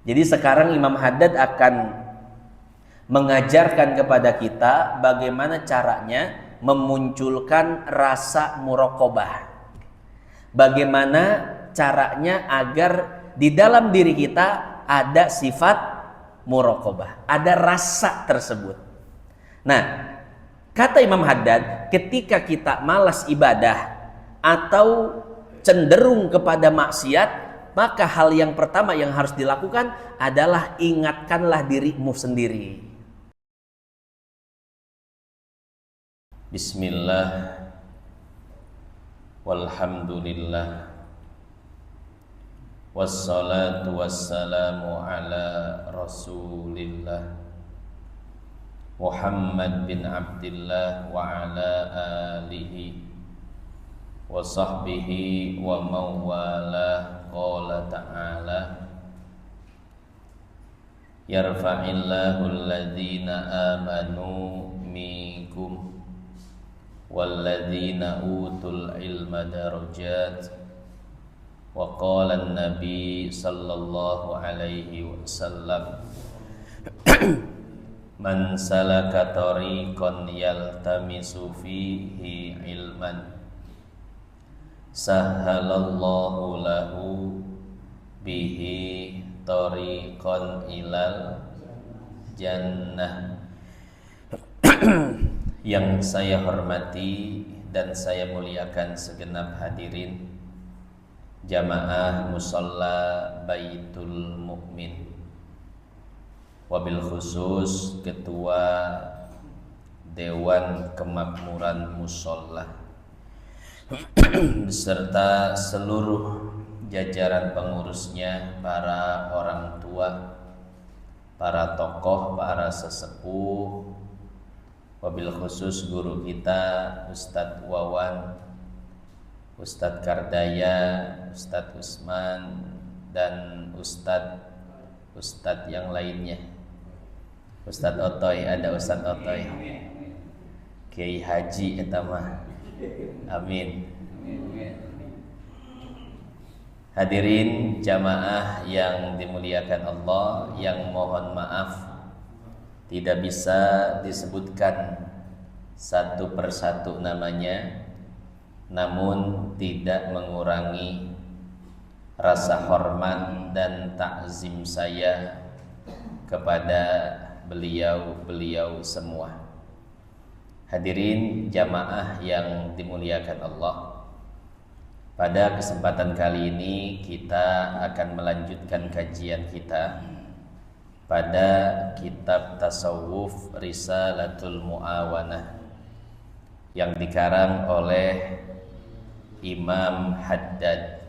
Jadi sekarang Imam Haddad akan mengajarkan kepada kita bagaimana caranya memunculkan rasa muraqabah. Bagaimana caranya agar di dalam diri kita ada sifat muraqabah, ada rasa tersebut. Nah, kata Imam Haddad, ketika kita malas ibadah atau cenderung kepada maksiat, maka hal yang pertama yang harus dilakukan adalah ingatkanlah dirimu sendiri. Bismillah, walhamdulillah, wassalatu wassalamu ala rasulillah Muhammad bin Abdillah wa ala alihi wa sahbihi wa mawalah. Qala ta'ala, yarfa'illahu alladhina amanu minkum walladhina utul ilma darajat. Wa qala an-nabi sallallahu alaihi wasallam, man salaka tariqan yaltamisu fihi ilman sahhalallahu lahu bihi tariqan ilal jannah. Yang saya hormati dan saya muliakan segenap hadirin jamaah musalla Baitul Mukmin, wabil khusus Ketua Dewan Kemakmuran Musholla beserta seluruh jajaran pengurusnya, para orang tua, para tokoh, para sesepuh, wabil khusus guru kita Ustadz Wawan, Ustadz Kardaya, Ustadz Usman, dan Ustadz yang lainnya. Ustadz Otoy, ada Ustadz Otoy, Kiai Haji etamah. Amin. Hadirin jamaah yang dimuliakan Allah, yang mohon maaf tidak bisa disebutkan satu persatu namanya, namun tidak mengurangi rasa hormat dan takzim saya kepada beliau-beliau semua. Hadirin jamaah yang dimuliakan Allah, pada kesempatan kali ini kita akan melanjutkan kajian kita pada kitab tasawuf Risalatul Mu'awanah yang dikarang oleh Imam Haddad.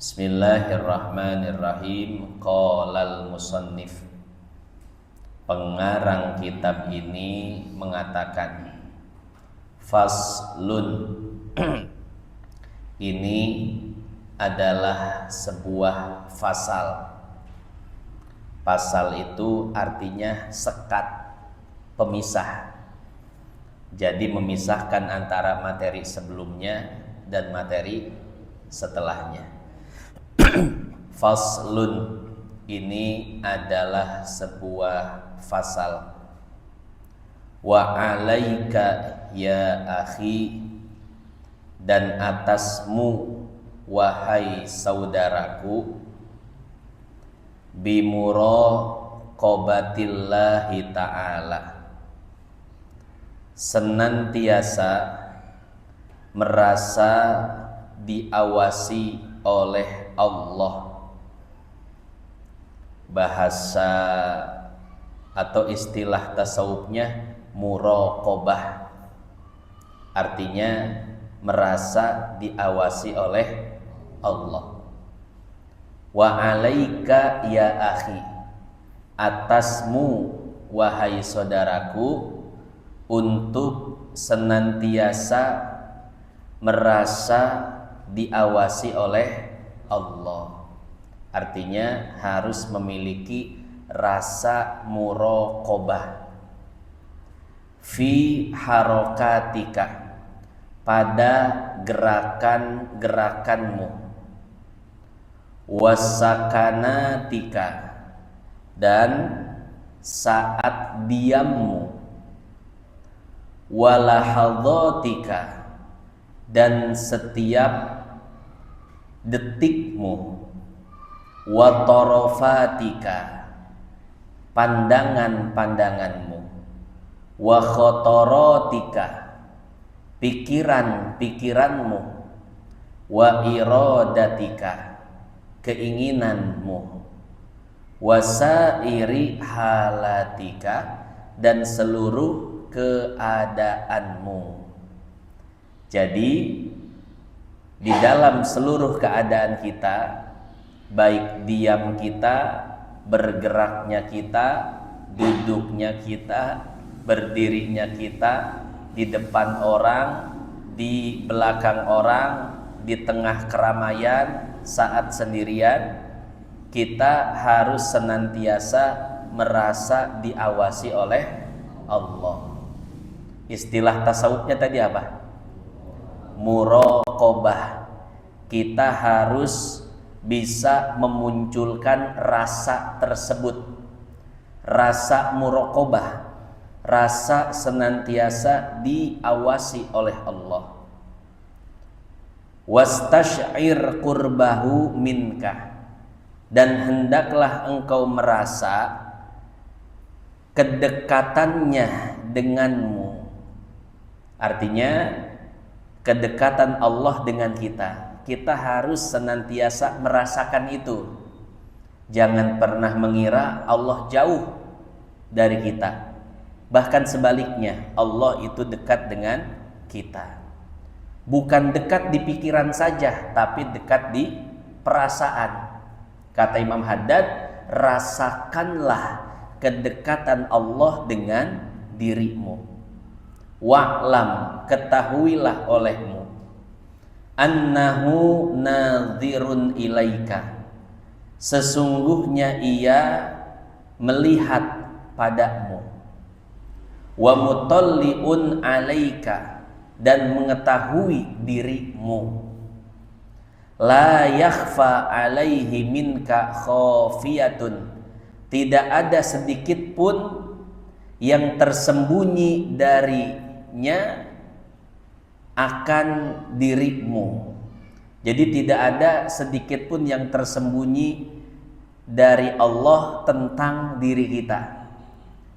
Bismillahirrahmanirrahim. Qalal musannif, pengarang kitab ini mengatakan, faslun, ini adalah sebuah fasal. Pasal itu artinya sekat, pemisah. Jadi memisahkan antara materi sebelumnya dan materi setelahnya. Faslun, ini adalah sebuah fasal. Wa alaika ya akhi, dan atasmu wahai saudaraku, bimuraqabatillahi ta'ala, senantiasa merasa diawasi oleh Allah. Bahasa atau istilah tasawufnya muraqabah, artinya merasa diawasi oleh Allah. Wa alaika ya akhi, atasmu wahai saudaraku, untuk senantiasa merasa diawasi oleh Allah. Artinya harus memiliki rasa muraqabah fi harokatika, pada gerakan-gerakanmu, wasakanatika, dan saat diammu, walahadhatika, dan setiap detikmu, watorofatika, pandangan-pandanganmu, wa khotorotika, pikiran-pikiranmu, wa iradatika, keinginanmu, wasairi halatika, dan seluruh keadaanmu. Jadi di dalam seluruh keadaan kita, baik diam kita, bergeraknya kita, duduknya kita, berdirinya kita, di depan orang, di belakang orang, di tengah keramaian, saat sendirian, kita harus senantiasa merasa diawasi oleh Allah. Istilah tasawufnya tadi apa? Muraqabah. Kita harus bisa memunculkan rasa tersebut, rasa muraqabah, rasa senantiasa diawasi oleh Allah. Wastash'ir qurbahu minka, dan hendaklah engkau merasa kedekatannya denganmu. Artinya kedekatan Allah dengan kita. Kita harus senantiasa merasakan itu. Jangan pernah mengira Allah jauh dari kita. Bahkan sebaliknya, Allah itu dekat dengan kita. Bukan dekat di pikiran saja, tapi dekat di perasaan. Kata Imam Haddad, rasakanlah kedekatan Allah dengan dirimu. Wa'lam, ketahuilah olehmu, annahu nadhirun ilaika, sesungguhnya ia melihat padamu, wa mutalliun alaika, dan mengetahui dirimu, la yakhfa alaihi minka khafiyatun, tidak ada sedikit pun yang tersembunyi darinya akan dirimu. Jadi tidak ada sedikit pun yang tersembunyi dari Allah tentang diri kita.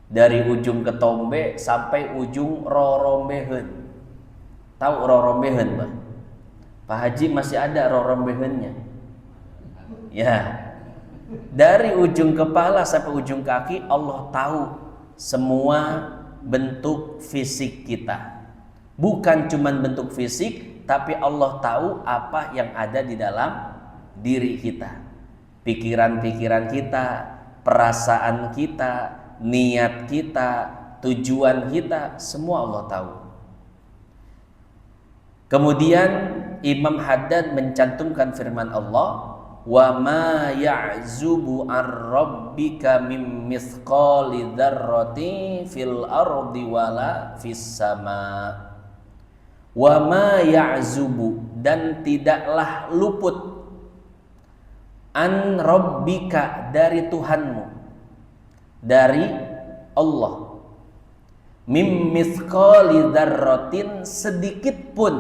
Dari ujung ketombe sampai ujung rorombeheun. Tahu rorombeheun, Pak? Pak Haji masih ada rorombeheunnya. Ya. Dari ujung kepala sampai ujung kaki Allah tahu semua bentuk fisik kita. Bukan cuma bentuk fisik, tapi Allah tahu apa yang ada di dalam diri kita. Pikiran-pikiran kita, perasaan kita, niat kita, tujuan kita, semua Allah tahu. Kemudian Imam Haddad mencantumkan firman Allah, wa ma ya'zubu ar-rabbika mim mithqali dzarratin fil ardi wala fis sama. Wa ma ya'zubu, dan tidaklah luput, an rabbika, dari Tuhanmu, dari Allah, mim mithqali dzarratin, sedikit pun,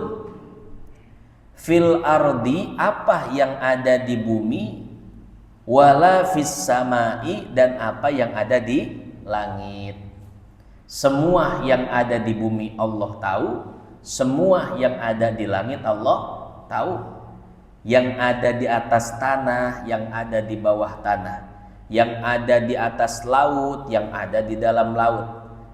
fil ardi, apa yang ada di bumi, wala fis samai, dan apa yang ada di langit. Semua yang ada di bumi Allah tahu, semua yang ada di langit Allah tahu. Yang ada di atas tanah, yang ada di bawah tanah, yang ada di atas laut, yang ada di dalam laut,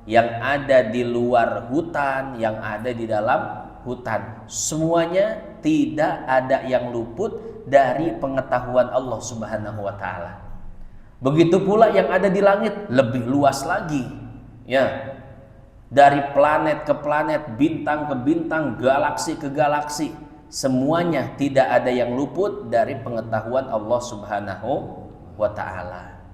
yang ada di luar hutan, yang ada di dalam hutan, semuanya tidak ada yang luput dari pengetahuan Allah Subhanahu wa taala. Begitu pula yang ada di langit, lebih luas lagi. Ya. Dari planet ke planet, bintang ke bintang, galaksi ke galaksi, semuanya tidak ada yang luput dari pengetahuan Allah Subhanahu wa taala.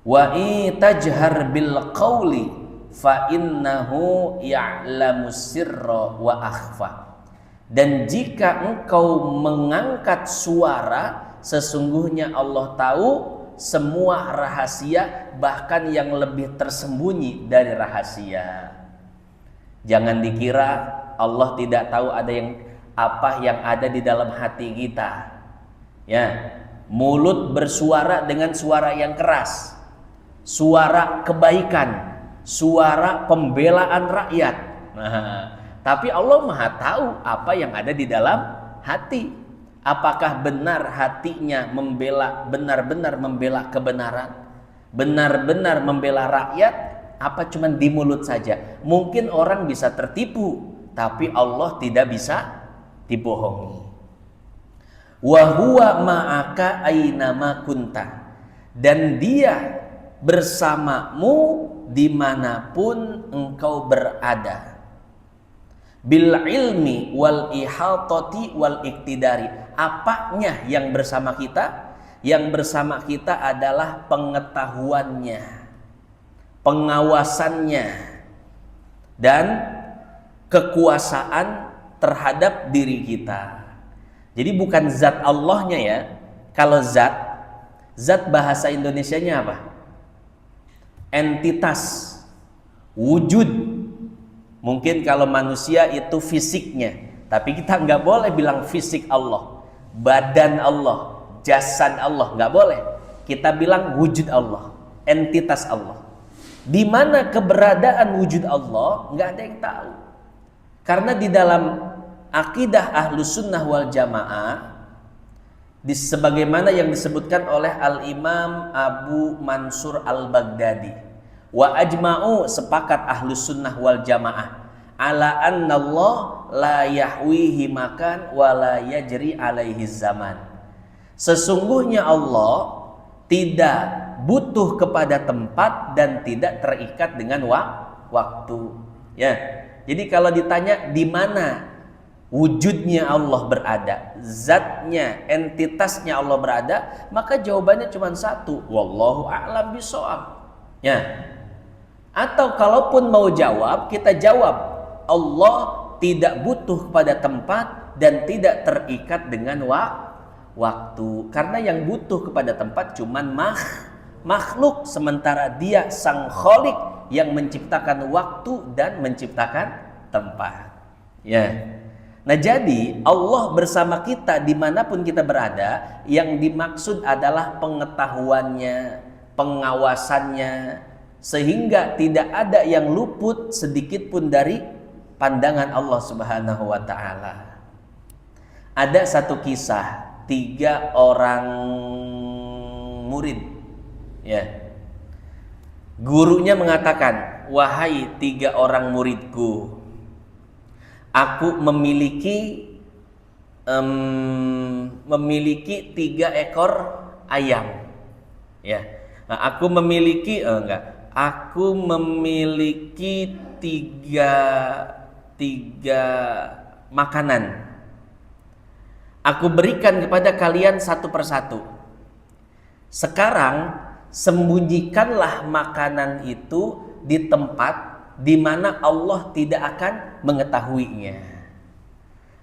Wa itajhar bil qauli fa innahu ya'lamu sirra wa akhfa. Dan jika engkau mengangkat suara, sesungguhnya Allah tahu semua rahasia, bahkan yang lebih tersembunyi dari rahasia. Jangan dikira Allah tidak tahu apa yang ada di dalam hati kita. Ya, mulut bersuara dengan suara yang keras, suara kebaikan, suara pembelaan rakyat. Nah, tapi Allah Maha tahu apa yang ada di dalam hati. Apakah benar hatinya benar-benar membela kebenaran, benar-benar membela rakyat, apa cuman di mulut saja? Mungkin orang bisa tertipu, tapi Allah tidak bisa dibohongi. Wa huwa ma'aka ainama kunta, dan Dia bersamamu dimanapun engkau berada. Bil ilmi wal ihatati wal iktidari. Apanya yang bersama kita? Yang bersama kita adalah pengetahuannya, pengawasannya, dan kekuasaan terhadap diri kita. Jadi bukan zat Allahnya ya. Kalau zat bahasa Indonesianya apa? Entitas, wujud. Mungkin kalau manusia itu fisiknya, tapi kita nggak boleh bilang fisik Allah, badan Allah, jasad Allah, nggak boleh. Kita bilang wujud Allah, entitas Allah. Di mana keberadaan wujud Allah nggak ada yang tahu. Karena di dalam akidah Ahlus Sunnah wal Jamaah, sebagaimana yang disebutkan oleh Al-Imam Abu Mansur Al-Baghdadi, wa ajma'u, sepakat Ahlus Sunnah wal Jamaah, ala anna Allah la yahwihi makan wa la yajri alaihi zaman. Sesungguhnya Allah tidak butuh kepada tempat dan tidak terikat dengan waktu. Ya. Jadi kalau ditanya di mana wujudnya Allah berada, zatnya, entitasnya Allah berada, maka jawabannya cuma satu, wallahu a'lam bishawab. Ya. Atau kalaupun mau jawab, kita jawab, Allah tidak butuh kepada tempat dan tidak terikat dengan waktu. Karena yang butuh kepada tempat cuman makhluk, sementara Dia sang Khalik yang menciptakan waktu dan menciptakan tempat. Ya. Nah, jadi Allah bersama kita dimanapun kita berada, yang dimaksud adalah pengetahuannya, pengawasannya, sehingga tidak ada yang luput sedikit pun dari pandangan Allah Subhanahu wa ta'ala. Ada satu kisah 3 orang murid, ya. Gurunya mengatakan, wahai 3 orang muridku, aku memiliki 3 ekor ayam. Ya. Nah, aku memiliki tiga makanan. Aku berikan kepada kalian satu persatu. Sekarang sembunyikanlah makanan itu di tempat di mana Allah tidak akan mengetahuinya.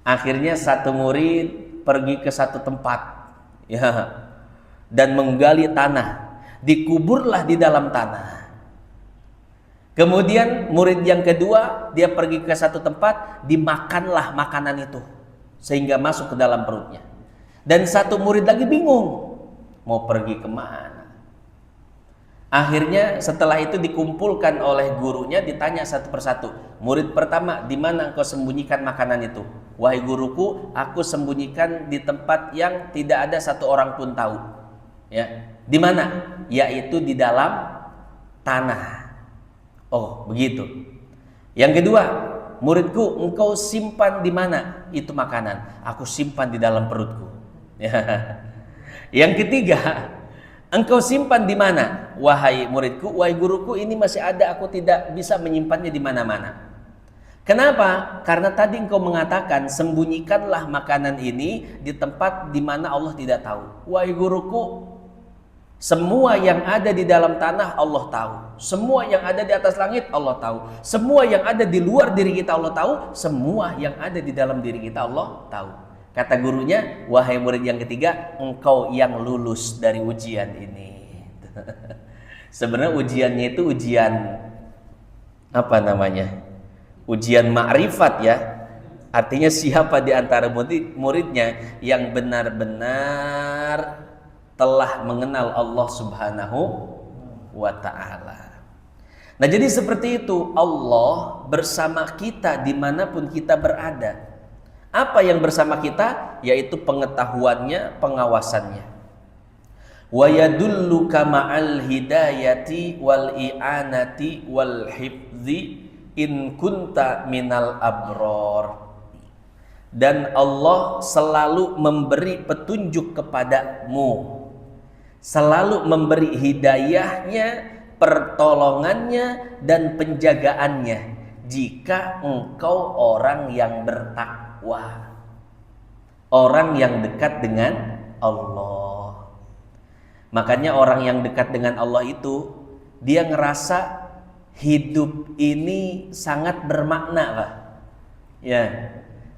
Akhirnya satu murid pergi ke satu tempat, ya, dan menggali tanah, dikuburlah di dalam tanah. Kemudian murid yang kedua, dia pergi ke satu tempat, dimakanlah makanan itu sehingga masuk ke dalam perutnya. Dan satu murid lagi bingung mau pergi kemana. Akhirnya setelah itu dikumpulkan oleh gurunya, ditanya satu persatu. Murid pertama, di mana engkau sembunyikan makanan itu? Wahai guruku, aku sembunyikan di tempat yang tidak ada satu orang pun tahu. Ya, di mana? Yaitu di dalam tanah. Oh, begitu. Yang kedua, muridku, engkau simpan di mana itu makanan? Aku simpan di dalam perutku. Ya. Yang ketiga, engkau simpan di mana? Wahai muridku, wahai guruku, ini masih ada, aku tidak bisa menyimpannya di mana-mana. Kenapa? Karena tadi engkau mengatakan sembunyikanlah makanan ini di tempat di mana Allah tidak tahu. Wahai guruku, semua yang ada di dalam tanah Allah tahu. Semua yang ada di atas langit Allah tahu. Semua yang ada di luar diri kita Allah tahu. Semua yang ada di dalam diri kita Allah tahu. Kata gurunya, wahai murid yang ketiga, engkau yang lulus dari ujian ini. Sebenarnya ujiannya itu ujian apa namanya? Ujian ma'rifat ya. Artinya siapa di antara muridnya yang benar-benar telah mengenal Allah Subhanahu wa ta'ala. Nah, jadi seperti itu, Allah bersama kita dimanapun kita berada. Apa yang bersama kita? Yaitu pengetahuannya, pengawasannya. Wa yadulluka ma'al hidayati wal i'anati wal hifzi in kunta minal abror. Dan Allah selalu memberi petunjuk kepadamu, selalu memberi hidayahnya, pertolongannya, dan penjagaannya jika engkau orang yang bertakwa, orang yang dekat dengan Allah. Makanya orang yang dekat dengan Allah itu dia ngerasa hidup ini sangat bermakna, Pak. Ya.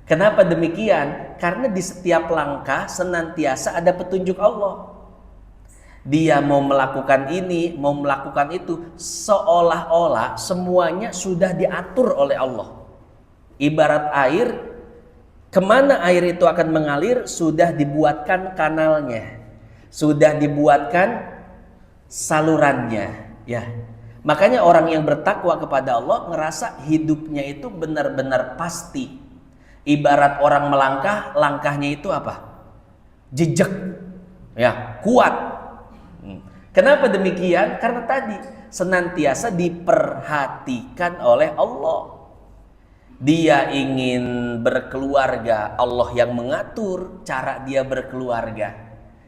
Kenapa demikian? Karena di setiap langkah senantiasa ada petunjuk Allah. Dia mau melakukan ini, mau melakukan itu, seolah-olah semuanya sudah diatur oleh Allah. Ibarat air, kemana air itu akan mengalir, sudah dibuatkan kanalnya, sudah dibuatkan salurannya. Ya, makanya orang yang bertakwa kepada Allah ngerasa hidupnya itu benar-benar pasti. Ibarat orang melangkah, langkahnya itu apa? Jejak, ya, kuat. Kenapa demikian? Karena tadi senantiasa diperhatikan oleh Allah. Dia ingin berkeluarga, Allah yang mengatur cara dia berkeluarga.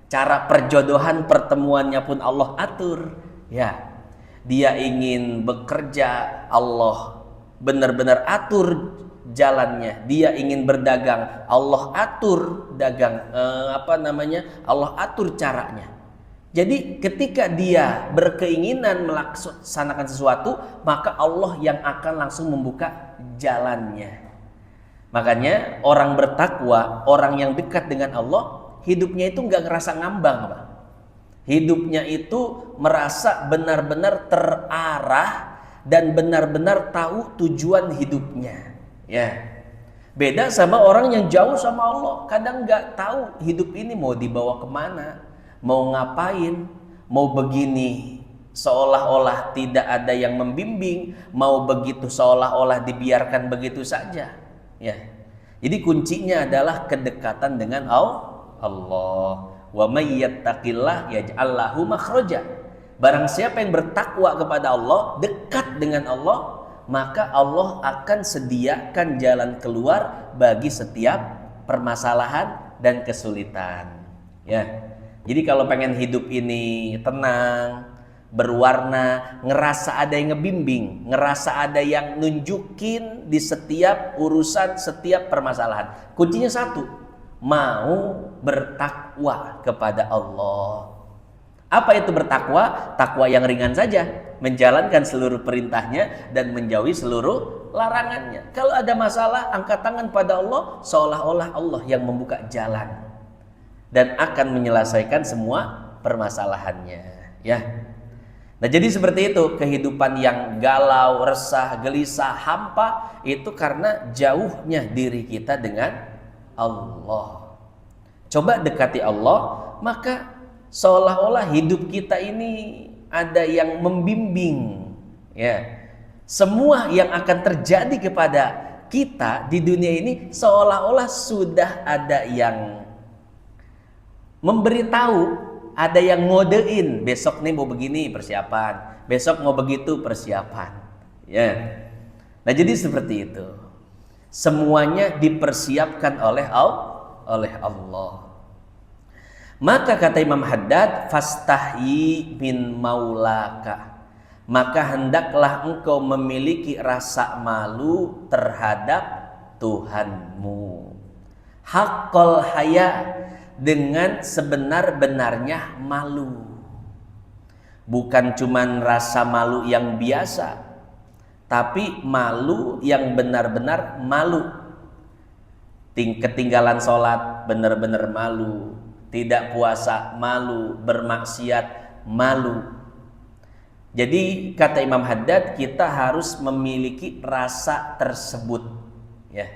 Cara perjodohan pertemuannya pun Allah atur. Ya, dia ingin bekerja, Allah benar-benar atur jalannya. Dia ingin berdagang, Allah atur dagang, Allah atur caranya. Jadi ketika dia berkeinginan melaksanakan sesuatu, maka Allah yang akan langsung membuka jalannya. Makanya orang bertakwa, orang yang dekat dengan Allah, hidupnya itu nggak ngerasa ngambang, Pak. Hidupnya itu merasa benar-benar terarah dan benar-benar tahu tujuan hidupnya. Ya, beda sama orang yang jauh sama Allah, kadang nggak tahu hidup ini mau dibawa kemana, mau ngapain, mau begini seolah-olah tidak ada yang membimbing, mau begitu seolah-olah dibiarkan begitu saja. Ya, jadi kuncinya adalah kedekatan dengan Allah. Wa may yattaqillah yaj'al lahu makhraja. Barang siapa yang bertakwa kepada Allah, dekat dengan Allah, maka Allah akan sediakan jalan keluar bagi setiap permasalahan dan kesulitan. Ya. Jadi kalau pengen hidup ini tenang, berwarna, ngerasa ada yang ngebimbing, ngerasa ada yang nunjukin di setiap urusan, setiap permasalahan. Kuncinya satu, mau bertakwa kepada Allah. Apa itu bertakwa? Takwa yang ringan saja, menjalankan seluruh perintahnya dan menjauhi seluruh larangannya. Kalau ada masalah, angkat tangan pada Allah, seolah-olah Allah yang membuka jalan dan akan menyelesaikan semua permasalahannya. Ya. Nah, jadi seperti itu, kehidupan yang galau, resah, gelisah, hampa itu karena jauhnya diri kita dengan Allah. Coba dekati Allah, maka seolah-olah hidup kita ini ada yang membimbing. Ya, semua yang akan terjadi kepada kita di dunia ini seolah-olah sudah ada yang memberitahu, ada yang ngodein, besok nih mau begini persiapan, besok mau begitu persiapan. Ya, nah jadi seperti itu. Semuanya dipersiapkan oleh Allah. Maka kata Imam Haddad, fastahyi min maulaka, maka hendaklah engkau memiliki rasa malu terhadap Tuhanmu. Haqqal haya, dengan sebenar-benarnya malu. Bukan cuman rasa malu yang biasa, tapi malu yang benar-benar malu. Ketinggalan sholat benar-benar malu, tidak puasa malu, bermaksiat malu. Jadi kata Imam Haddad, kita harus memiliki rasa tersebut, ya.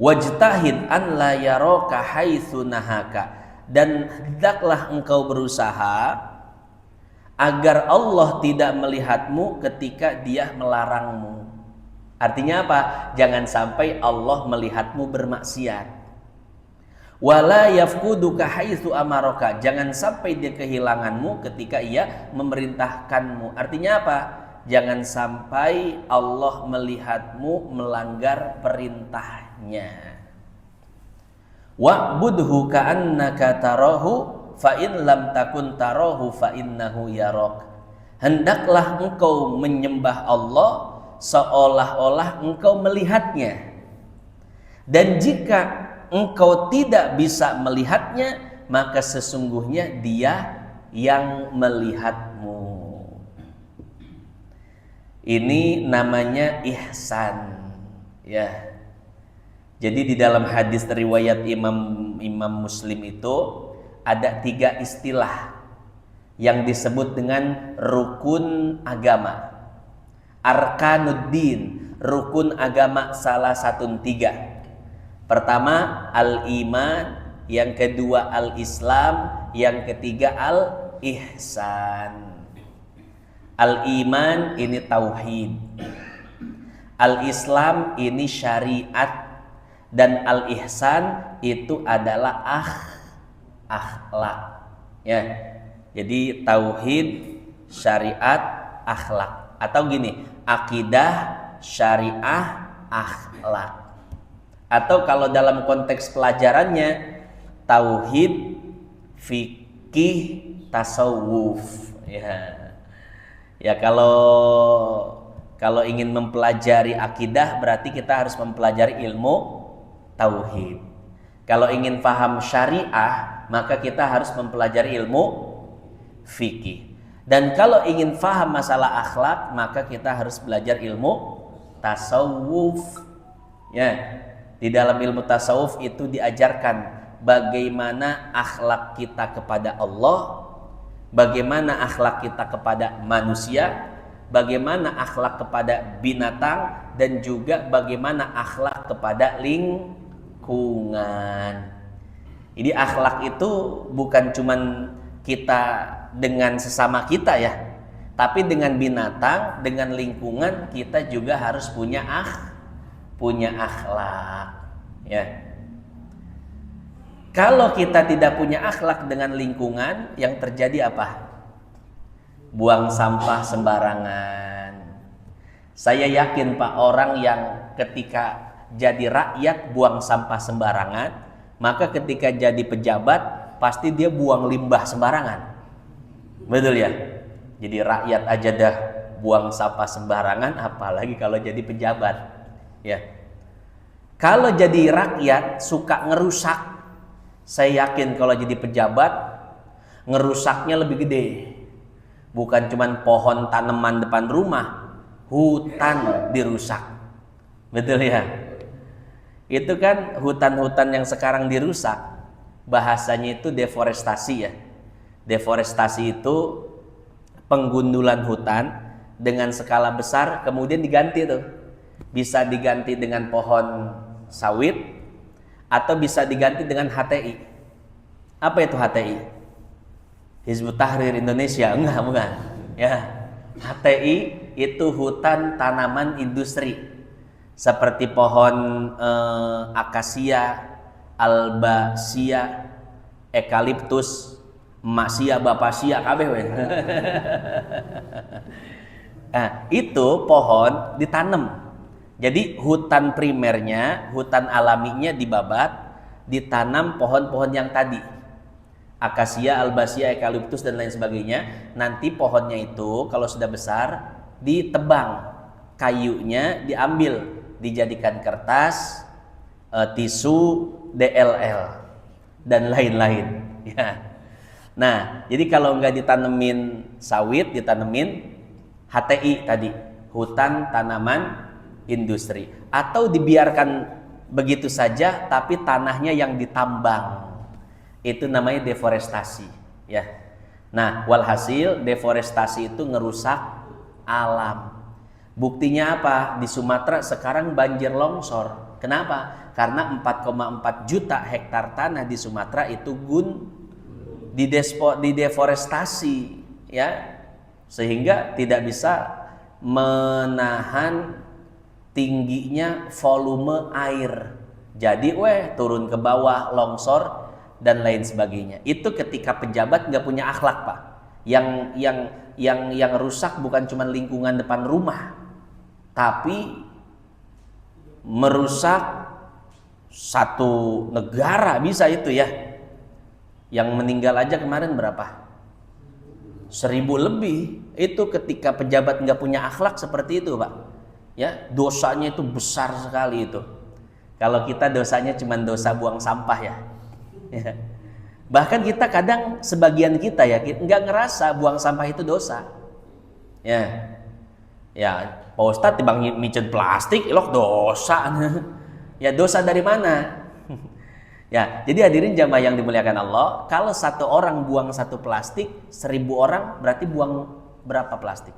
Wajtahid an la yaraka haitsu nahaka, dan hendaklah engkau berusaha agar Allah tidak melihatmu ketika Dia melarangmu. Artinya apa? Jangan sampai Allah melihatmu bermaksiat. Wala yafquduka haitsu amaraka, jangan sampai Dia kehilanganmu ketika Ia memerintahkanmu. Artinya apa? Jangan sampai Allah melihatmu melanggar perintahnya. Wa'budhu ka'annaka tarahu fa in lam takun tarahu fa innahu yarak. Hendaklah engkau menyembah Allah seolah-olah engkau melihatnya. Dan jika engkau tidak bisa melihatnya, maka sesungguhnya Dia yang melihatmu. Ini namanya ihsan, ya. Jadi di dalam hadis riwayat Imam Muslim itu ada 3 istilah yang disebut dengan rukun agama. Arkanuddin, rukun agama salah satu 3. Pertama al-iman, yang kedua al-islam, yang ketiga al-ihsan. Al-iman ini tauhid, al-islam ini syariat, dan al-ihsan itu adalah akhlak, ya. Jadi tauhid, syariat, akhlak, atau gini, akidah, syariah, akhlak. Atau kalau dalam konteks pelajarannya tauhid, fikih, tasawuf, ya. Ya, kalau ingin mempelajari akidah berarti kita harus mempelajari ilmu tauhid. Kalau ingin paham syariah, maka kita harus mempelajari ilmu fikih. Dan kalau ingin paham masalah akhlak, maka kita harus belajar ilmu tasawuf. Ya, di dalam ilmu tasawuf itu diajarkan bagaimana akhlak kita kepada Allah, bagaimana akhlak kita kepada manusia, bagaimana akhlak kepada binatang, dan juga bagaimana akhlak kepada lingkungan. Jadi akhlak itu bukan cuman kita dengan sesama kita, ya, tapi dengan binatang, dengan lingkungan kita juga harus punya akhlak, ya. Kalau kita tidak punya akhlak dengan lingkungan, yang terjadi apa? Buang sampah sembarangan. Saya yakin Pak, orang yang ketika jadi rakyat buang sampah sembarangan, maka ketika jadi pejabat pasti dia buang limbah sembarangan. Betul ya? Jadi rakyat aja dah buang sampah sembarangan, apalagi kalau jadi pejabat, ya. Kalau jadi rakyat suka ngerusak, saya yakin kalau jadi pejabat ngerusaknya lebih gede. Bukan cuman pohon tanaman depan rumah, hutan dirusak. Betul ya? Itu kan hutan-hutan yang sekarang dirusak, bahasanya itu deforestasi, ya. Deforestasi itu penggundulan hutan dengan skala besar kemudian diganti tuh. Bisa diganti dengan pohon sawit atau bisa diganti dengan HTI. Apa itu HTI? Hizbut Tahrir Indonesia? Enggak, bukan. Ya, HTI itu hutan tanaman industri. Seperti pohon akasia, albasia, eukaliptus, emaksia, bapasia, kabeh we. Nah, itu pohon ditanam. Jadi hutan primernya, hutan alaminya dibabat, ditanam pohon-pohon yang tadi, akasia, albasia, eukaliptus dan lain sebagainya. Nanti pohonnya itu kalau sudah besar ditebang, kayunya diambil, dijadikan kertas, tisu, DLL dan lain-lain. Ya. Nah, jadi kalau nggak ditanemin sawit, ditanemin HTI tadi, hutan tanaman industri, atau dibiarkan begitu saja, tapi tanahnya yang ditambang. Itu namanya deforestasi, ya. Nah, walhasil deforestasi itu ngerusak alam. Buktinya apa? Di Sumatera sekarang banjir longsor. Kenapa? Karena 4,4 juta hektar tanah di Sumatera itu dideforestasi, ya. Sehingga tidak bisa menahan tingginya volume air. Jadi turun ke bawah, longsor dan lain sebagainya. Itu ketika pejabat nggak punya akhlak, Pak. Yang rusak bukan cuma lingkungan depan rumah, tapi merusak satu negara bisa itu ya. Yang meninggal aja kemarin berapa? 1.000 lebih. Itu ketika pejabat nggak punya akhlak seperti itu, Pak. Ya, dosanya itu besar sekali itu. Kalau kita dosanya cuma dosa buang sampah ya. Ya. Bahkan kita kadang sebagian kita ya nggak ngerasa buang sampah itu dosa. Ya, ya Pak Ustadz timbang micet plastik, ilok dosa. Ya dosa dari mana? Ya, jadi hadirin jamaah yang dimuliakan Allah, kalau satu orang buang satu plastik, 1.000 orang berarti buang berapa plastik?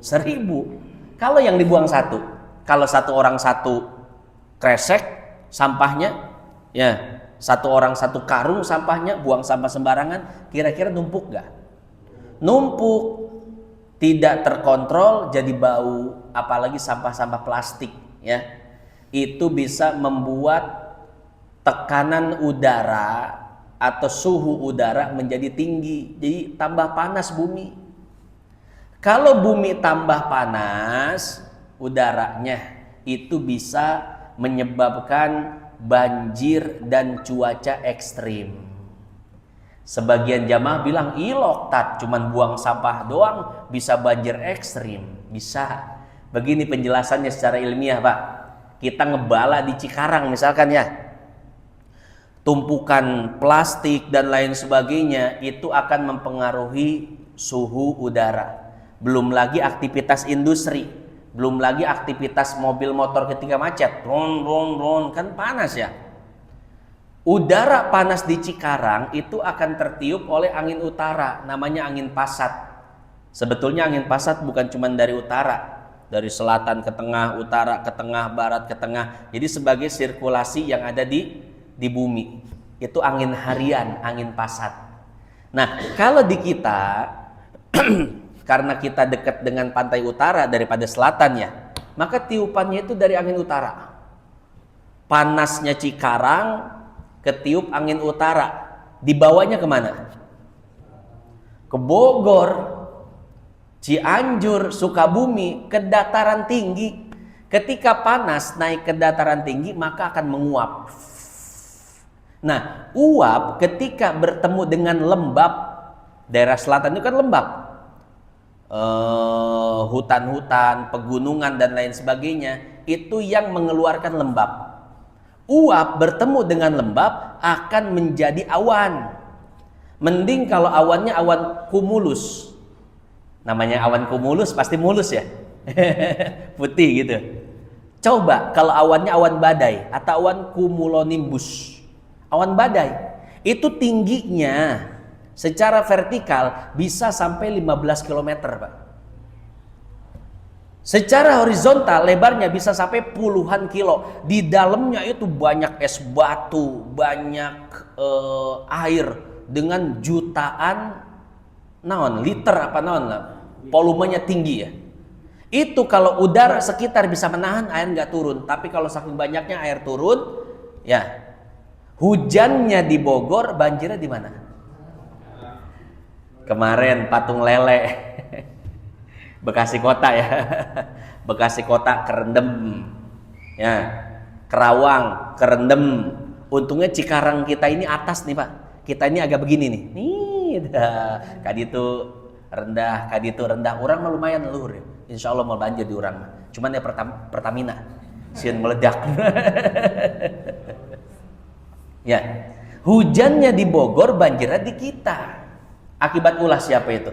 1.000. Kalau yang dibuang satu, kalau satu orang satu kresek sampahnya, ya satu orang satu karung sampahnya, buang sampah sembarangan, kira-kira numpuk gak? Numpuk, tidak terkontrol jadi bau, apalagi sampah-sampah plastik, ya itu bisa membuat tekanan udara atau suhu udara menjadi tinggi, jadi tambah panas bumi. Kalau bumi tambah panas, udaranya itu bisa menyebabkan banjir dan cuaca ekstrim. Sebagian jamaah bilang ilok tat, cuman buang sampah doang bisa banjir ekstrim. Bisa. Begini penjelasannya secara ilmiah, Pak. Kita ngebala di Cikarang misalkan ya, tumpukan plastik dan lain sebagainya itu akan mempengaruhi suhu udara. Belum lagi aktivitas industri, belum lagi aktivitas mobil motor ketika macet, kan panas ya. Udara panas di Cikarang itu akan tertiup oleh angin utara, namanya angin pasat. Sebetulnya angin pasat bukan cuma dari utara, dari selatan ke tengah, utara ke tengah, barat ke tengah. Jadi sebagai sirkulasi yang ada di bumi. Itu angin harian, angin pasat. Nah, kalau di kita karena kita dekat dengan pantai utara daripada selatan ya, maka tiupannya itu dari angin utara. Panasnya Cikarang ketiup angin utara, dibawanya kemana? Ke Bogor, Cianjur, Sukabumi, ke dataran tinggi. Ketika panas naik ke dataran tinggi maka akan menguap. Nah, uap ketika bertemu dengan lembab, daerah selatan itu kan lembab, hutan-hutan, pegunungan dan lain sebagainya, itu yang mengeluarkan lembab. Uap bertemu dengan lembab akan menjadi awan. Mending kalau awannya awan kumulus. Namanya awan kumulus pasti mulus ya. Putih gitu. Coba kalau awannya awan badai atau awan cumulonimbus. Awan badai itu tingginya secara vertikal bisa sampai 15 km, Pak. Secara horizontal lebarnya bisa sampai puluhan kilo. Di dalamnya itu banyak es batu, banyak air dengan jutaan liter apa volumenya tinggi ya. Itu kalau udara sekitar bisa menahan, air nggak turun. Tapi kalau saking banyaknya air turun, ya hujannya di Bogor, banjirnya di mana? Kemarin Patung Lele. Bekasi Kota ya. Bekasi Kota kerendem. Ya. Kerawang kerendem. Untungnya Cikarang kita ini atas nih, Pak. Kita ini agak begini nih. Nih, kaditu rendah, kaditu rendah. Urang mah lumayan luhur ya. Insya Allah mau banjir di urang. Cuman ya Pertamina. Sieun meledak. Ya. Hujannya di Bogor, banjirnya di kita. Akibat ulah siapa itu?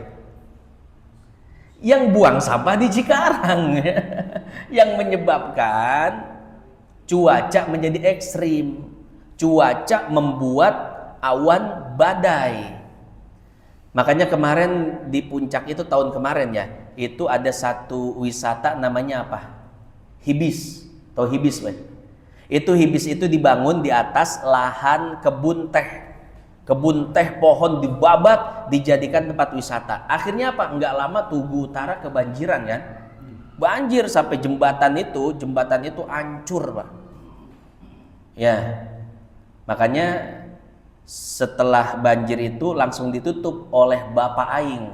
Yang buang sampah di Cikarang. Yang menyebabkan cuaca menjadi ekstrim, cuaca membuat awan badai. Makanya kemarin di puncak itu tahun kemarin ya, itu ada satu wisata namanya apa? Hibis. Tahu hibis, Pak? Itu hibis itu dibangun di atas lahan kebun teh. Kebun teh, pohon dibabat, dijadikan tempat wisata. Akhirnya apa? Enggak lama Tugu Utara kebanjiran kan? Banjir sampai jembatan itu hancur, Pak. Ya. Makanya setelah banjir itu langsung ditutup oleh Bapak Aing.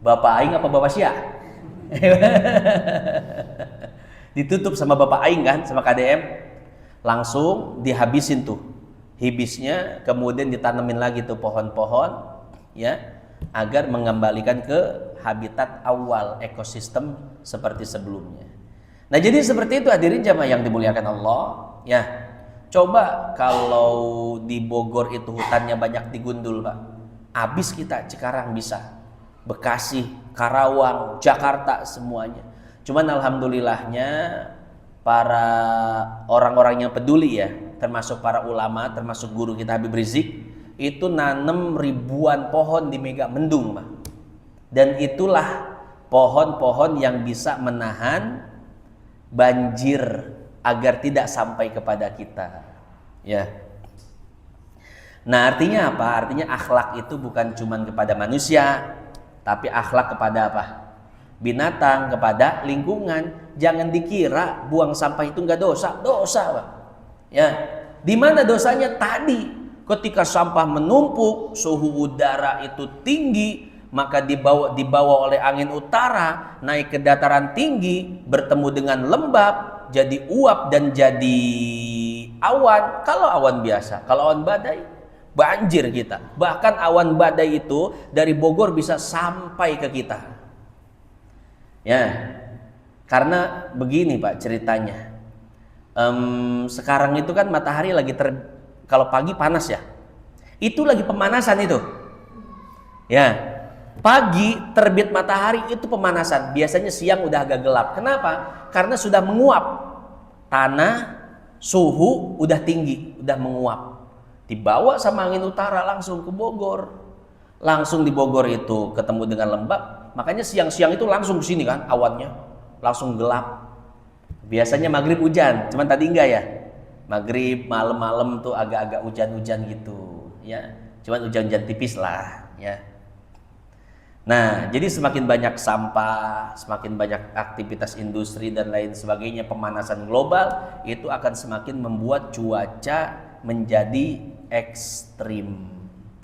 Bapak Aing apa Bapak Sia? Ditutup sama Bapak Aing kan, sama KDM. Langsung dihabisin tuh hibisnya, kemudian ditanemin lagi tuh pohon-pohon ya, agar mengembalikan ke habitat awal ekosistem seperti sebelumnya. Nah, jadi seperti itu hadirin jamaah yang dimuliakan Allah ya. Coba kalau di Bogor itu hutannya banyak digundul, Pak. Habis kita, Cikarang bisa, Bekasi, Karawang, Jakarta semuanya. Cuman alhamdulillahnya para orang-orang yang peduli ya, termasuk para ulama, termasuk guru kita Habib Rizik, itu nanam ribuan pohon di Megamendung, Pak. Dan itulah pohon-pohon yang bisa menahan banjir agar tidak sampai kepada kita ya. Nah, artinya apa? Artinya akhlak itu bukan cuma kepada manusia, tapi akhlak kepada apa? Binatang, kepada lingkungan. Jangan dikira buang sampah itu nggak dosa, Pak. Ya, di mana dosanya? Tadi ketika sampah menumpuk, suhu udara itu tinggi, maka dibawa oleh angin utara, naik ke dataran tinggi, bertemu dengan lembab, jadi uap dan jadi awan. Kalau awan biasa, kalau awan badai, banjir kita. Bahkan awan badai itu dari Bogor bisa sampai ke kita. Ya, karena begini Pak ceritanya. Sekarang itu kan matahari lagi kalau pagi panas ya. Itu lagi pemanasan itu. Ya, pagi terbit matahari itu pemanasan. Biasanya siang udah agak gelap. Kenapa? Karena sudah menguap. Tanah, suhu udah tinggi, udah menguap. Dibawa sama angin utara langsung ke Bogor. Langsung di Bogor itu ketemu dengan lembab. Makanya siang-siang itu langsung ke sini kan awannya. Langsung gelap. Biasanya maghrib hujan, cuman tadi enggak ya. Maghrib, malam-malam tuh agak-agak hujan-hujan gitu ya. Cuman hujan-hujan tipis lah ya. Nah, jadi semakin banyak sampah, semakin banyak aktivitas industri dan lain sebagainya, pemanasan global itu akan semakin membuat cuaca menjadi ekstrim.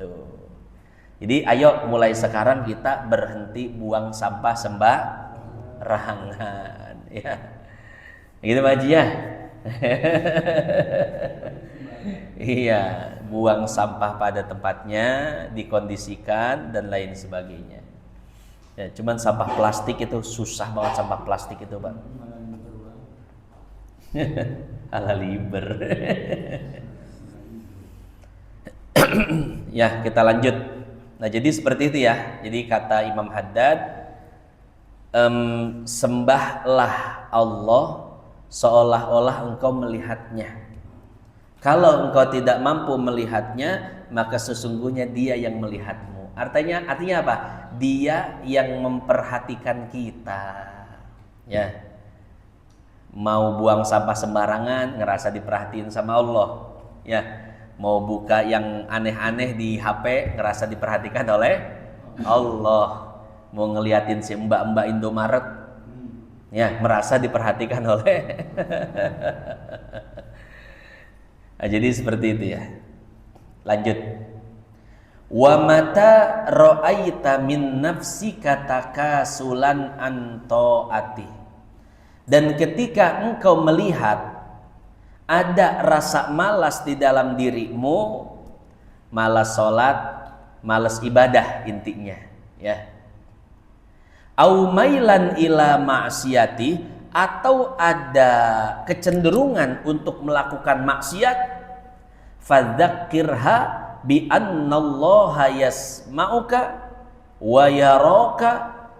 Tuh. Jadi ayo mulai sekarang kita berhenti buang sampah sembarangan, ya. Gitu Pak Haji ya. Iya, buang sampah pada tempatnya, dikondisikan dan lain sebagainya. Ya, cuman sampah plastik itu susah banget, sampah plastik itu, Pak. Ala liber. Ya, kita lanjut. Nah, jadi seperti itu ya. Jadi kata Imam Haddad, sembahlah Allah seolah-olah engkau melihatnya. Kalau engkau tidak mampu melihatnya, maka sesungguhnya Dia yang melihatmu. Artinya apa? Dia yang memperhatikan kita. Ya. Mau buang sampah sembarangan, ngerasa diperhatiin sama Allah. Ya. Mau buka yang aneh-aneh di HP, ngerasa diperhatikan oleh Allah. Mau ngeliatin si mbak-mbak Indomaret, ya, merasa diperhatikan oleh. Nah, jadi seperti itu ya. Lanjut. Wa mata ra'aita min nafsika takasulan an ta'ati. Dan ketika engkau melihat ada rasa malas di dalam dirimu, malas sholat, malas ibadah intinya, ya. Au mailan ila ma'siyati, atau ada kecenderungan untuk melakukan maksiat, fadzakirha bi annallaha yasma'uka wa yaraka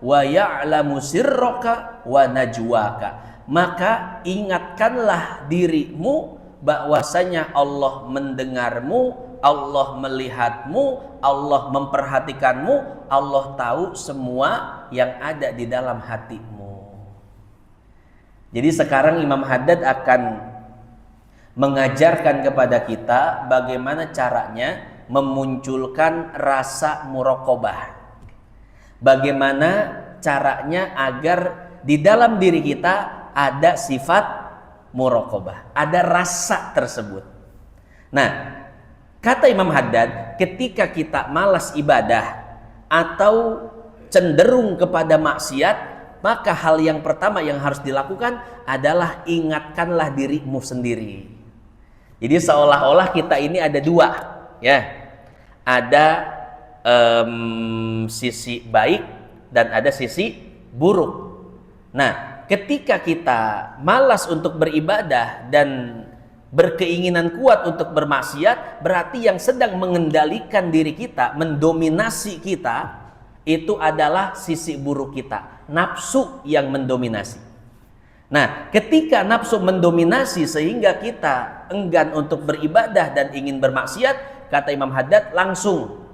wa ya'lamu sirraka wa najwaka. maka ingatkanlah dirimu bahwasanya Allah mendengarmu, Allah melihatmu, Allah memperhatikanmu, Allah tahu semua yang ada di dalam hatimu. Jadi sekarang Imam Haddad akan mengajarkan kepada kita bagaimana caranya memunculkan rasa muraqabah. Bagaimana caranya agar di dalam diri kita ada sifat muraqabah, ada rasa tersebut. Nah, kata Imam Haddad, ketika kita malas ibadah atau cenderung kepada maksiat, maka hal yang pertama yang harus dilakukan adalah ingatkanlah dirimu sendiri. Jadi seolah-olah kita ini ada dua, ya, ada sisi baik dan ada sisi buruk. Nah, ketika kita malas untuk beribadah dan berkeinginan kuat untuk bermaksiat, berarti yang sedang mengendalikan diri kita, mendominasi kita, itu adalah sisi buruk kita, nafsu yang mendominasi. Nah, ketika nafsu mendominasi sehingga kita enggan untuk beribadah dan ingin bermaksiat, kata Imam Haddad, langsung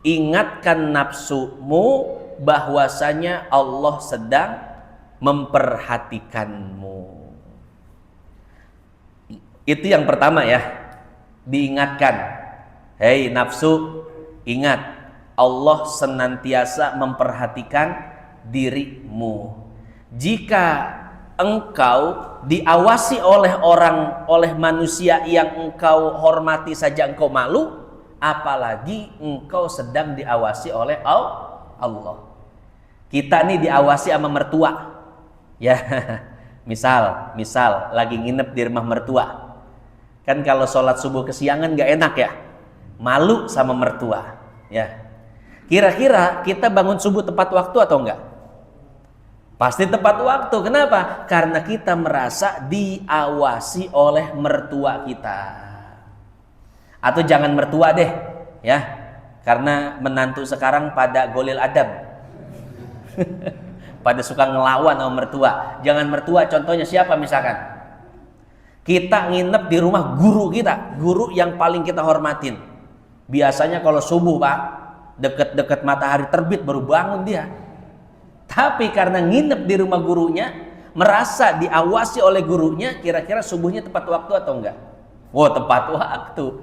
ingatkan nafsumu bahwasanya Allah sedang memperhatikanmu. Itu yang pertama ya, diingatkan. Hei nafsu, ingat Allah senantiasa memperhatikan dirimu. Jika engkau diawasi oleh manusia yang engkau hormati saja engkau malu, apalagi engkau sedang diawasi oleh Allah. Kita nih diawasi sama mertua. Ya, misal lagi nginep di rumah mertua. Kan kalau sholat subuh kesiangan gak enak ya, malu sama mertua. Ya, kira-kira kita bangun subuh tepat waktu atau enggak? Pasti tepat waktu. Kenapa? Karena kita merasa diawasi oleh mertua kita. Atau jangan mertua deh, ya, karena menantu sekarang pada golil adab. Pada suka ngelawan sama mertua. Jangan mertua, contohnya siapa misalkan? Kita nginep di rumah guru kita, guru yang paling kita hormatin. Biasanya kalau subuh Pak, deket-deket matahari terbit baru bangun dia. Tapi karena nginep di rumah gurunya, merasa diawasi oleh gurunya, kira-kira subuhnya tepat waktu atau enggak? Wah, tepat waktu.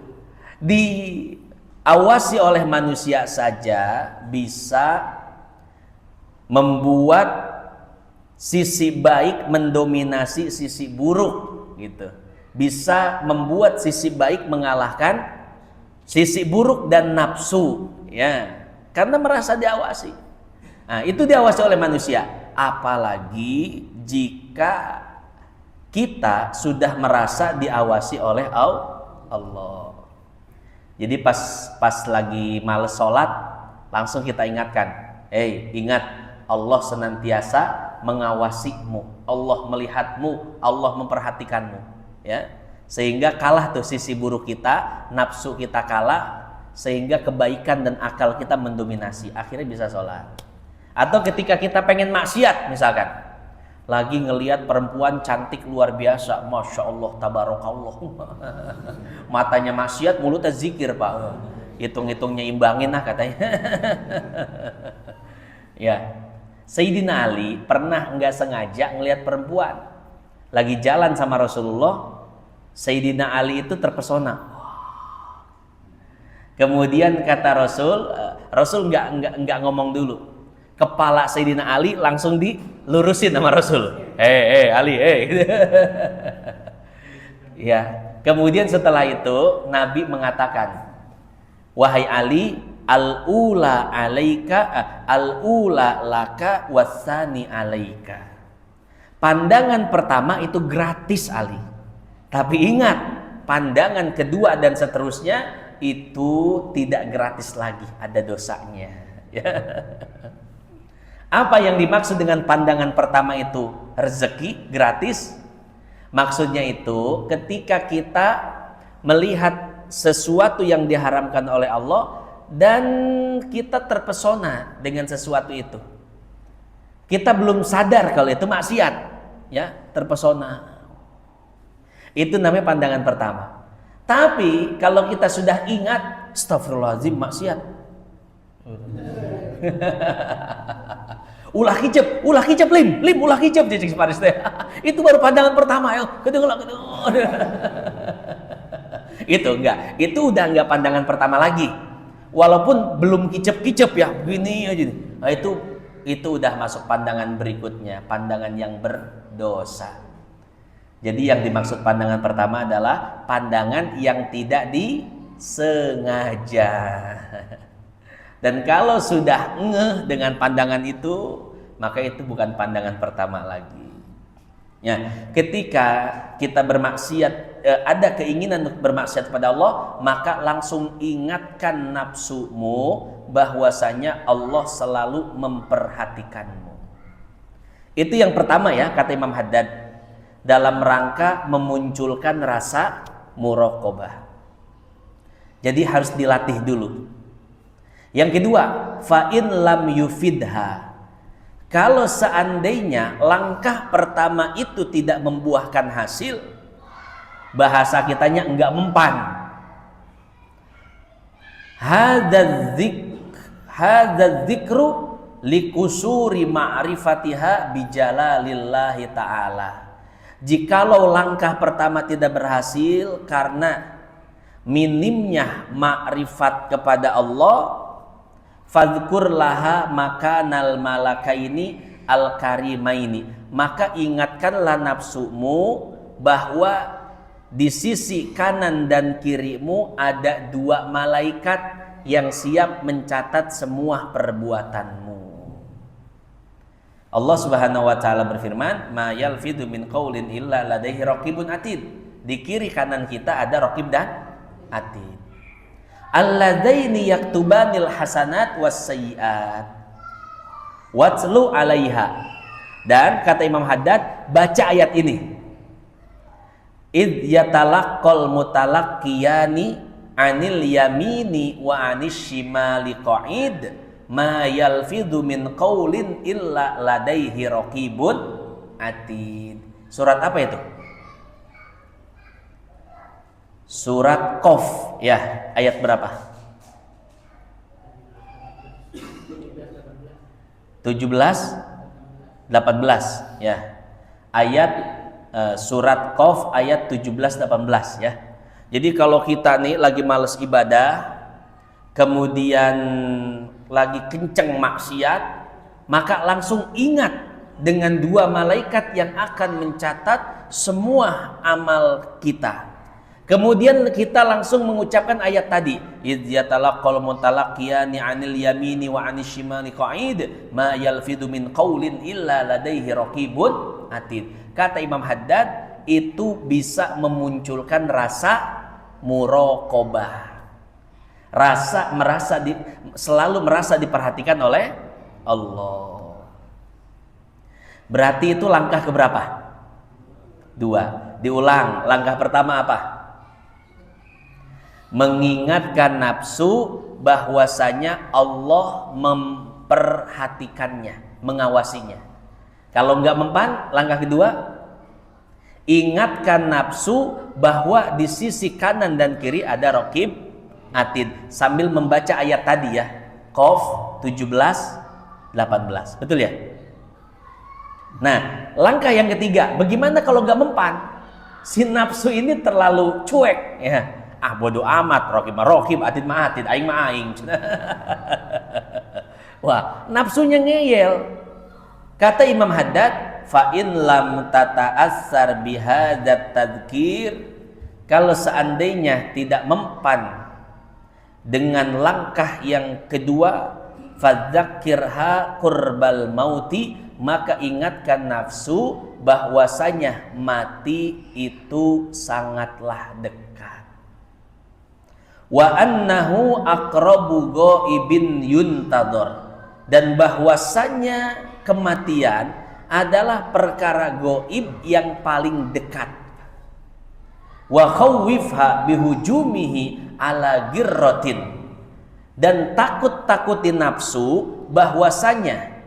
Diawasi oleh manusia saja bisa membuat sisi baik mendominasi sisi buruk gitu. Bisa membuat sisi baik mengalahkan sisi buruk dan nafsu, ya. Karena merasa diawasi. Nah, itu diawasi oleh manusia. Apalagi jika kita sudah merasa diawasi oleh Allah. Jadi pas lagi males sholat, langsung kita ingatkan, hei, ingat Allah senantiasa mengawasimu, Allah melihatmu, Allah memperhatikanmu, ya. Sehingga kalah tuh sisi buruk kita, nafsu kita kalah, sehingga kebaikan dan akal kita mendominasi, akhirnya bisa sholat. Atau ketika kita pengen maksiat misalkan, lagi ngelihat perempuan cantik luar biasa, masya Allah, tabarakallah, matanya maksiat, mulutnya zikir Pak, hitung-hitungnya imbangin lah katanya. Ya, Sayyidina Ali pernah nggak sengaja ngelihat perempuan lagi jalan sama Rasulullah. Sayyidina Ali itu terpesona. Kemudian kata Rasul nggak ngomong dulu. Kepala Sayyidina Ali langsung dilurusin sama Rasul. Hei Ali, hei. Ya. Kemudian setelah itu Nabi mengatakan, wahai Ali, al-ula laka wasani alaika. Pandangan pertama itu gratis Ali. Tapi ingat, pandangan kedua dan seterusnya itu tidak gratis lagi, ada dosanya. Ya. Apa yang dimaksud dengan pandangan pertama itu rezeki gratis? Maksudnya itu ketika kita melihat sesuatu yang diharamkan oleh Allah dan kita terpesona dengan sesuatu itu. Kita belum sadar kalau itu maksiat. ya terpesona. Itu namanya pandangan pertama. Tapi kalau kita sudah ingat, astagfirullahaladzim, maksiat. ulah kicep lim ulah kicep jadi Paris teh. Itu baru pandangan pertama ya. Itu enggak. Itu udah enggak pandangan pertama lagi. Walaupun belum kicep-kicep ya, begini aja. Nah, itu udah masuk pandangan berikutnya, pandangan yang berdosa. Jadi yang dimaksud pandangan pertama adalah pandangan yang tidak disengaja. Dan kalau sudah ngeh dengan pandangan itu, maka itu bukan pandangan pertama lagi. Ya, ketika kita bermaksiat, ada keinginan untuk bermaksiat kepada Allah, maka langsung ingatkan nafsumu bahwasanya Allah selalu memperhatikanmu. Itu yang pertama ya, kata Imam Haddad, dalam rangka memunculkan rasa muraqabah. Jadi harus dilatih dulu. Yang kedua, fa in lam yufidha. Kalau seandainya langkah pertama itu tidak membuahkan hasil, bahasa kitanya enggak mempan. Hadza dzikru likusuri ma'rifatiha bijalalillahi ta'ala. Jikalau langkah pertama tidak berhasil karena minimnya makrifat kepada Allah, fadhkur laha makanal malakaini al karimaini, maka ingatkanlah nafsumu bahwa di sisi kanan dan kirimu ada dua malaikat yang siap mencatat semua perbuatanmu. Allah Subhanahu wa taala berfirman, "Ma yalfidu min qaulin illa ladaihi raqibun atid." Di kiri kanan kita ada raqib dan atid. Alladaini yaktubanil hasanat was sayyiat. Watlu 'alaiha. Dan kata Imam Haddad, baca ayat ini. Id yatalaqqal mutalaqqiyani 'anil yamini wa 'anis shimali qa'id. Ma yalfidhu min qaulin illa ladaihi raqibun atid. Surat apa itu? Surat Qaf ya, ayat berapa? 17 18 ya. Ayat surat Qaf ayat 17 18 ya. Jadi kalau kita nih lagi males ibadah, kemudian lagi kenceng maksiat, maka langsung ingat dengan dua malaikat yang akan mencatat semua amal kita. Kemudian kita langsung mengucapkan ayat tadi, idz yatalaqqal mutalaqqiyani 'anil yamini wa 'anis shimali qa'id ma yalfidu min qaulin illa ladaihi raqibun atid. Kata Imam Haddad, itu bisa memunculkan rasa muraqabah. Selalu merasa diperhatikan oleh Allah. Berarti itu langkah keberapa? 2. Diulang. Langkah pertama apa? Mengingatkan nafsu bahwasanya Allah memperhatikannya, mengawasinya. Kalau nggak mempan, langkah kedua, ingatkan nafsu bahwa di sisi kanan dan kiri ada raqib atid, sambil membaca ayat tadi ya, Qaf 17 18. Betul ya? Nah, langkah yang ketiga, bagaimana kalau nggak mempan? Si nafsu ini terlalu cuek ya. Ah, bodoh amat, raqib mah raqib, atid mah atid, aing mah aing. Wah, nafsunya ngeyel. Kata Imam Haddad, fa in lam tata'assar bihadzat tadzkir, kalau seandainya tidak mempan dengan langkah yang kedua, fadzakirha qurbal mauti, maka ingatkan nafsu bahwasanya mati itu sangatlah dekat. Wa annahu aqrabu ghaibin yuntadhar, dan bahwasanya kematian adalah perkara gaib yang paling dekat. Wa khawwifha bihujumihi ala girratin, dan takut-takuti nafsu bahwasanya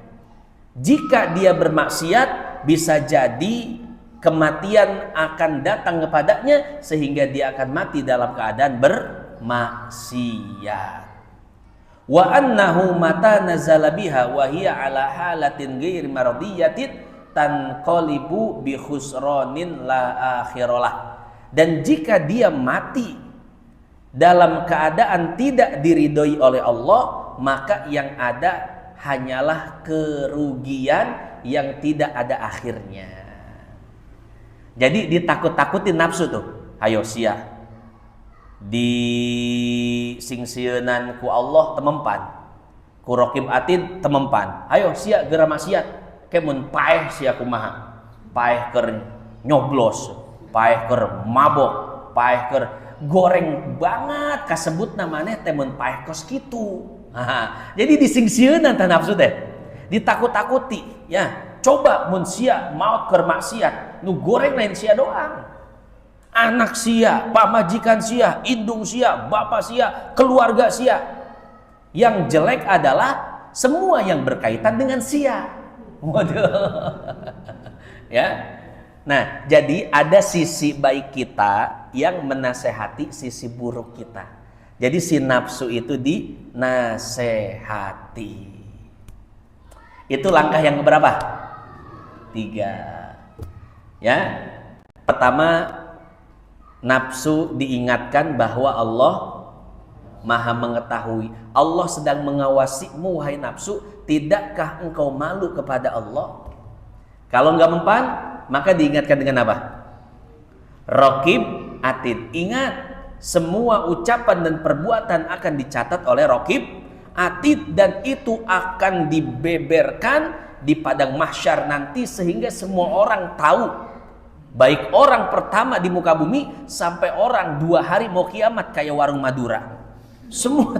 jika dia bermaksiat bisa jadi kematian akan datang kepadanya sehingga dia akan mati dalam keadaan bermaksiat. Wa annahu mata nazala biha wa hiya ala halatin ghairi mardiyatin tanqalibu bi khusranin la akhiralah. Dan jika dia mati dalam keadaan tidak diridhoi oleh Allah, maka yang ada hanyalah kerugian yang tidak ada akhirnya. Jadi ditakut-takutin nafsu tuh. Hayo sia. Di singsieun ku Allah temempan. Ku raqib atid temempan. Hayo sia geura maksiat. Kemun paeh sia kumaha. Paeh keur nyoblos, paeh keur mabok, paeh keur goreng banget kasebut namanya teh mun paeh kos kitu. Jadi disingsieun tah nafsu teh. Ditakut-takuti ya. Coba mun sia maot keur maksiat, nu goreng lain sia doang. Anak sia, pamajikan sia, indung sia, bapak sia, keluarga sia. Yang jelek adalah semua yang berkaitan dengan sia. Waduh. Ya. Nah, jadi ada sisi baik kita yang menasehati sisi buruk kita. Jadi si nafsu itu dinasehati. Itu langkah yang keberapa? 3. Ya. Pertama, nafsu diingatkan bahwa Allah Maha mengetahui. Allah sedang mengawasimu, wahai nafsu. Tidakkah engkau malu kepada Allah? Kalau enggak mempan, maka diingatkan dengan apa? Raqib atid. Ingat, semua ucapan dan perbuatan akan dicatat oleh raqib atid, dan itu akan dibeberkan di padang mahsyar nanti sehingga semua orang tahu, baik orang pertama di muka bumi sampai orang 2 hari mau kiamat kayak warung Madura. Semua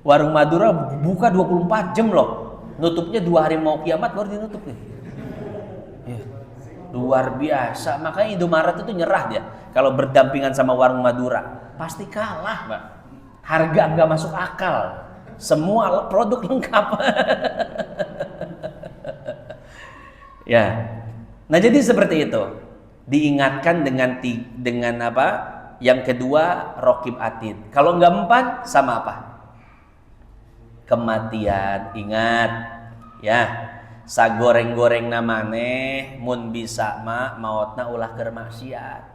warung Madura buka 24 jam loh. Nutupnya 2 hari mau kiamat baru dinutup nih. Ya, luar biasa. Makanya Indomaret itu nyerah dia kalau berdampingan sama warung Madura. Pasti kalah, Mbak. Harga nggak masuk akal. Semua produk lengkap. Ya. Nah, jadi seperti itu. Diingatkan dengan apa? Yang kedua, raqib atid. Kalau nggak mempan, sama apa? Kematian. Ingat, ya. Sagoreng-goreng namane mun bisa maotna ulah keur maksiat.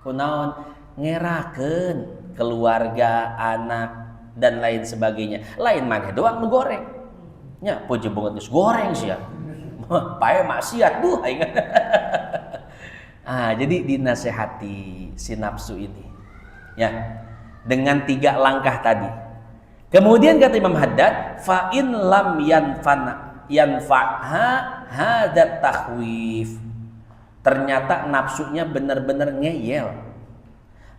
Kunaon ngerakeun keluarga, anak dan lain sebagainya. Lain maneh doang nu goreng. Nya puji banget geus goreng sia. Pae maksiat duh aing. Jadi dinasehati si nafsu ini. Ya. Dengan 3 langkah tadi. Kemudian kata Imam Haddad, fa in lam yanfa'ha hadat takhwif. Ternyata nafsunya benar-benar ngeyel.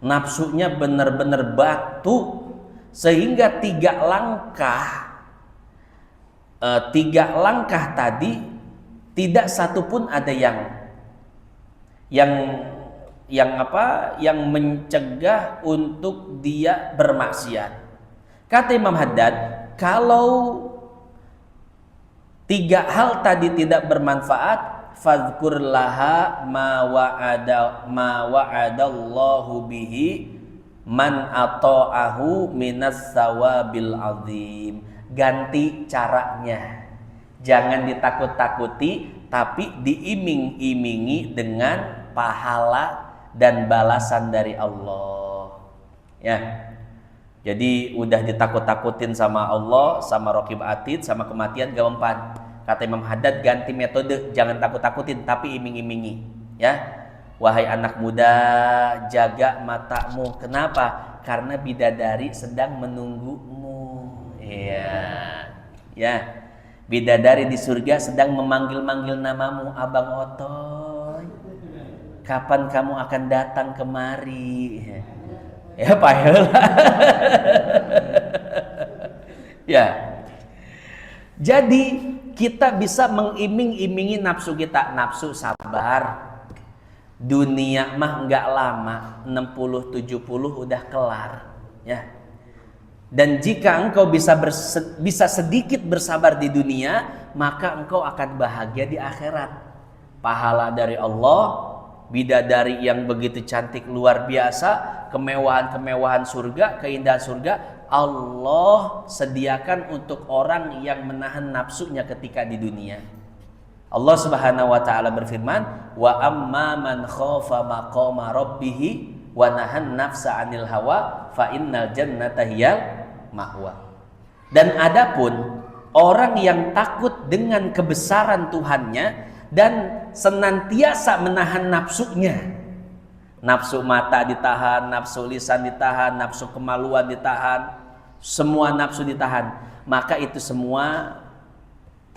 Nafsunya benar-benar batu. Sehingga 3 langkah tadi tidak satupun ada yang mencegah untuk dia bermaksiat. Kata Imam Haddad, kalau 3 hal tadi tidak bermanfaat, fadhkur laha ma wa'adallahu bihi man ata'ahu minas sawabil azim. Ganti caranya. Jangan ditakut-takuti, tapi diiming-imingi dengan pahala dan balasan dari Allah. Ya. Jadi udah ditakut-takutin sama Allah, sama raqib atid, sama kematian gak mempan. Kata Imam Haddad, ganti metode, jangan takut-takutin tapi iming-imingi. Ya. Wahai anak muda, jaga matamu. Kenapa? Karena bidadari sedang menunggumu. Iya. Ya. Bidadari di surga sedang memanggil-manggil namamu, Abang Otoy. Kapan kamu akan datang kemari? Ya, paheula. Ya. Jadi kita bisa mengiming-imingi nafsu kita. Nafsu sabar. Dunia mah enggak lama, 60-70 udah kelar. Ya. Dan jika engkau bisa sedikit bersabar di dunia, maka engkau akan bahagia di akhirat. Pahala dari Allah, bidadari yang begitu cantik luar biasa, kemewahan-kemewahan surga, keindahan surga, Allah sediakan untuk orang yang menahan nafsunya ketika di dunia. Allah Subhanahu wa taala berfirman, "Wa amma man khafa maqama rabbih wa nahan nafsa 'anil hawa fa innal jannata hiyal ma'wa." Dan adapun orang yang takut dengan kebesaran Tuhannya dan senantiasa menahan nafsunya, nafsu mata ditahan, nafsu lisan ditahan, nafsu kemaluan ditahan, semua nafsu ditahan, maka itu semua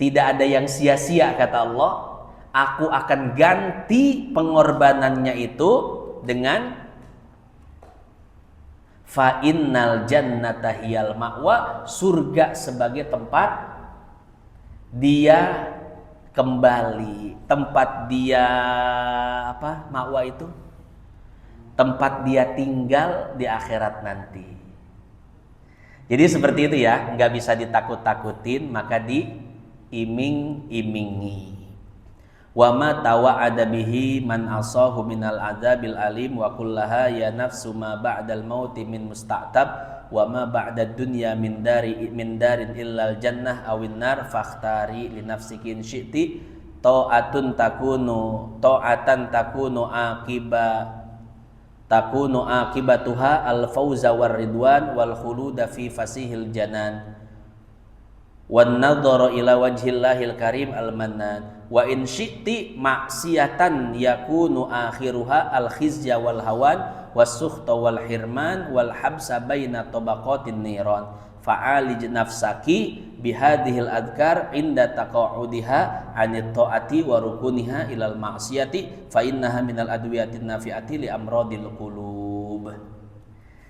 tidak ada yang sia-sia, kata Allah. Aku akan ganti pengorbanannya itu dengan fa innal jannata hiyal ma'wa, surga sebagai tempat dia kembali, tempat dia apa? Ma'wa itu tempat dia tinggal di akhirat nanti. Jadi seperti itu ya, nggak bisa ditakut-takutin, maka diiming-imingi. Wa ma tawa'ada bihi man asahu minal adzabil alim wa kullaha ya nafsu ma ba'dal mauti min musta'tab wa ma ba'dad dunya min darin illal jannah awin nar fakhtari li nafsiki in syi'ti ta'atan takunu akibatuha al fauza war ridwan wal khuluda fi fasihil janan wan nadhara ila wajhillahil karim al mannan wa in syi'ti maksiyatan yakunu akhiruha al khizya wal hawan was-sukhta wal hirman wal habsa baina tabaqatin niran fa'alij nafsaki bihadhil adkar inda taqa'udiha anit ta'ati wa rukuniha ilal ma'siyati fa innaha minal adwiyatin nafi'ati li amradil qulub.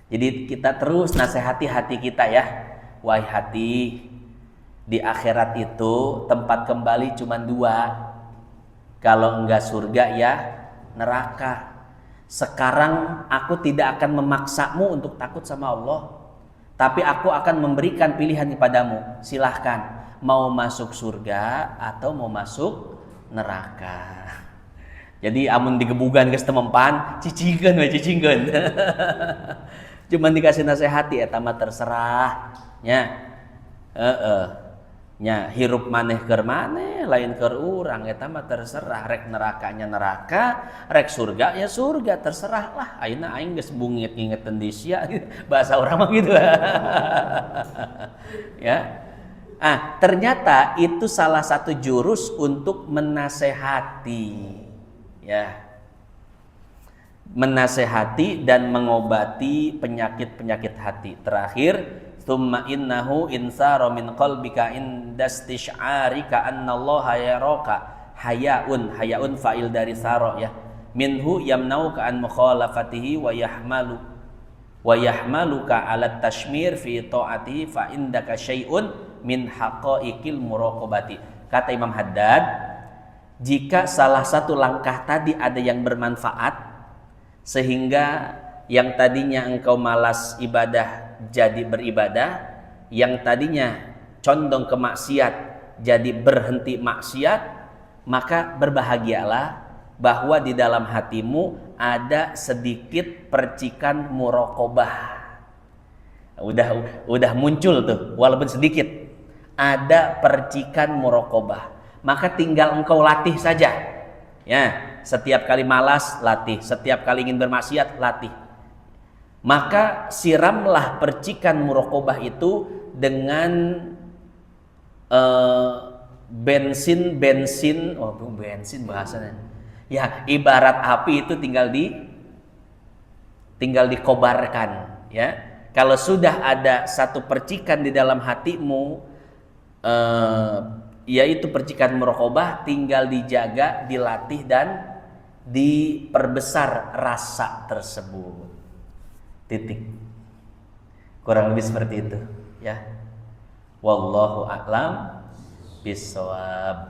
Jadi kita terus nasihati hati kita ya. Wahai hati, di akhirat itu tempat kembali cuma dua. Kalau enggak surga ya neraka. Sekarang aku tidak akan memaksamu untuk takut sama Allah, tapi aku akan memberikan pilihan kepadamu. Silahkan mau masuk surga atau mau masuk neraka. Jadi amun digebugan geus temempan, cicingkeun we cicingkeun. Cuman dikasih nasihati eta mah terserah nya. Nya hirup maneh keur maneh lain keur urang, eta mah terserah. Rek nerakanya neraka, rek surga ya surga, terserah lah. Ayeuna aing geus bungit ngingeteun di sia bahasa orang mah gitu. Ya. Ternyata itu salah satu jurus untuk menasehati. Ya. Menasehati dan mengobati penyakit-penyakit hati. Terakhir, thumma innahu insara min qalbika indastish'arika annallaha yaraka hayaun fa'il dari sara ya minhu yamnauka an mukhalafatihi wa yahmaluka ala tashmir fi ta'atihi fa indaka syai'un min haqaiqil muraqabati. Kata Imam Haddad, jika salah satu langkah tadi ada yang bermanfaat sehingga yang tadinya engkau malas ibadah jadi beribadah, yang tadinya condong ke maksiat jadi berhenti maksiat, maka berbahagialah bahwa di dalam hatimu ada sedikit percikan muraqabah. Udah muncul tuh, walaupun sedikit ada percikan muraqabah. Maka tinggal engkau latih saja. Ya, setiap kali malas latih, setiap kali ingin bermaksiat latih. Maka siramlah percikan muraqabah itu dengan bensin bahasanya. Ya, ibarat api itu tinggal dikobarkan, ya. Kalau sudah ada satu percikan di dalam hatimu, yaitu percikan muraqabah, tinggal dijaga, dilatih dan diperbesar rasa tersebut. Titik. Kurang lebih seperti itu, ya. Wallahu a'lam bishawab.